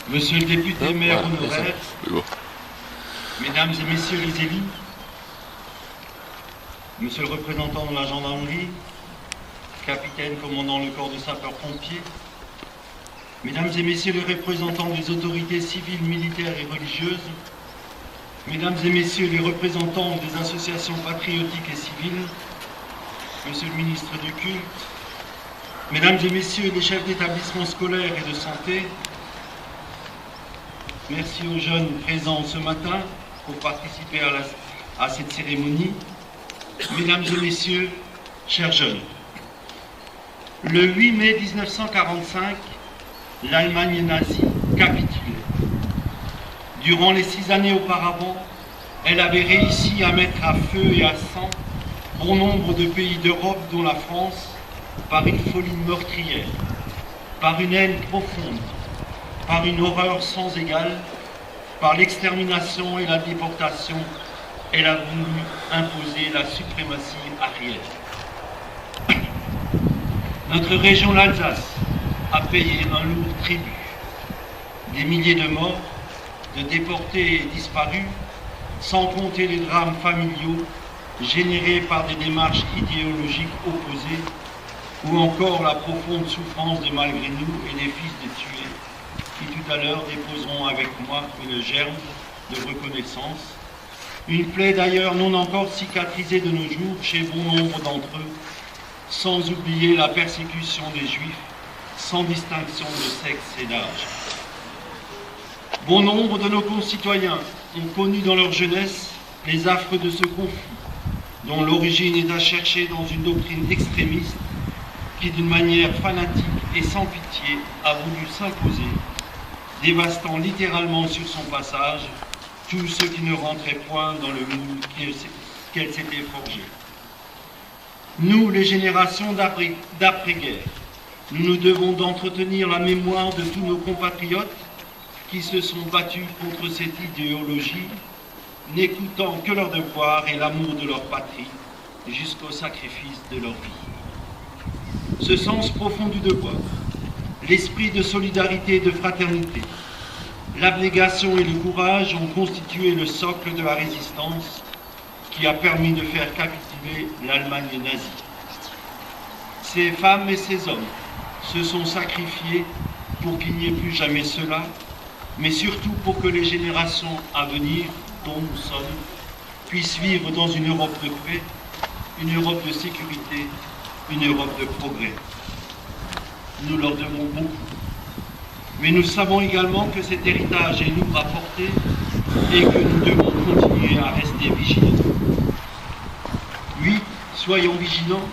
Monsieur le député maire honoraire, mesdames et messieurs les élus, monsieur le représentant de la gendarmerie, capitaine commandant le corps de sapeurs-pompiers, mesdames et messieurs les représentants des autorités civiles, militaires et religieuses, mesdames et messieurs les représentants des associations patriotiques et civiles, monsieur le ministre du culte, mesdames et messieurs les chefs d'établissement scolaire et de santé, merci aux jeunes présents ce matin pour participer à cette cérémonie. Mesdames et messieurs, chers jeunes, le 8 mai 1945, l'Allemagne nazie capitulait. Durant les 6 années auparavant, elle avait réussi à mettre à feu et à sang bon nombre de pays d'Europe, dont la France, par une folie meurtrière, par une haine profonde, par une horreur sans égale, par l'extermination et la déportation, elle a voulu imposer la suprématie arrière. Notre région, l'Alsace, a payé un lourd tribut. Des milliers de morts, de déportés et disparus, sans compter les drames familiaux générés par des démarches idéologiques opposées, ou encore la profonde souffrance de malgré nous et des fils de tués, qui tout à l'heure déposeront avec moi une gerbe de reconnaissance, une plaie d'ailleurs non encore cicatrisée de nos jours chez bon nombre d'entre eux, sans oublier la persécution des Juifs, sans distinction de sexe et d'âge. Bon nombre de nos concitoyens ont connu dans leur jeunesse les affres de ce conflit, dont l'origine est à chercher dans une doctrine extrémiste qui, d'une manière fanatique et sans pitié, a voulu s'imposer, dévastant littéralement sur son passage tout ce qui ne rentrait point dans le moule qu'elle s'était forgé. Nous, les générations d'après-guerre, nous nous devons d'entretenir la mémoire de tous nos compatriotes qui se sont battus contre cette idéologie, n'écoutant que leur devoir et l'amour de leur patrie jusqu'au sacrifice de leur vie. Ce sens profond du devoir, l'esprit de solidarité et de fraternité, l'abnégation et le courage ont constitué le socle de la résistance qui a permis de faire capituler l'Allemagne nazie. Ces femmes et ces hommes se sont sacrifiés pour qu'il n'y ait plus jamais cela, mais surtout pour que les générations à venir, dont nous sommes, puissent vivre dans une Europe de paix, une Europe de sécurité, une Europe de progrès. Nous leur devons beaucoup. Mais nous savons également que cet héritage est nous rapporté et que nous devons continuer à rester vigilants. Oui, soyons vigilants,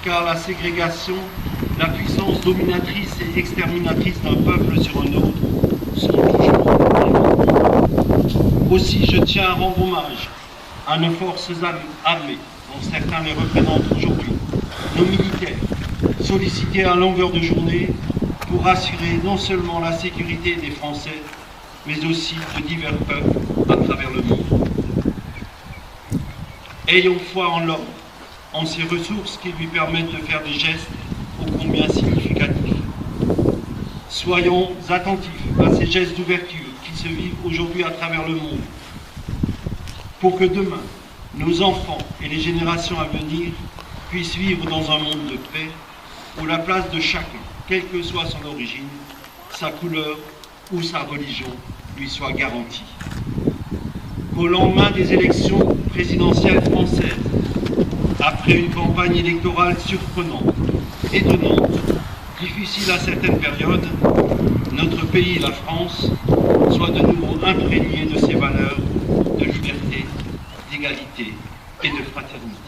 car la ségrégation, la puissance dominatrice et exterminatrice d'un peuple sur un autre sont toujours en nous. Aussi, je tiens à rendre hommage à nos forces armées, dont certains les représentent aujourd'hui, nos militaires, sollicités à longueur de journée pour assurer non seulement la sécurité des Français, mais aussi de divers peuples à travers le monde. Ayons foi en l'homme, en ses ressources qui lui permettent de faire des gestes ô combien significatifs. Soyons attentifs à ces gestes d'ouverture qui se vivent aujourd'hui à travers le monde, pour que demain, nos enfants et les générations à venir puissent vivre dans un monde de paix, où la place de chacun, quelle que soit son origine, sa couleur ou sa religion, lui soit garantie. Qu'au lendemain des élections présidentielles françaises, après une campagne électorale surprenante, étonnante, difficile à certaines périodes, notre pays, la France, soit de nouveau imprégné de ses valeurs de liberté, d'égalité et de fraternité.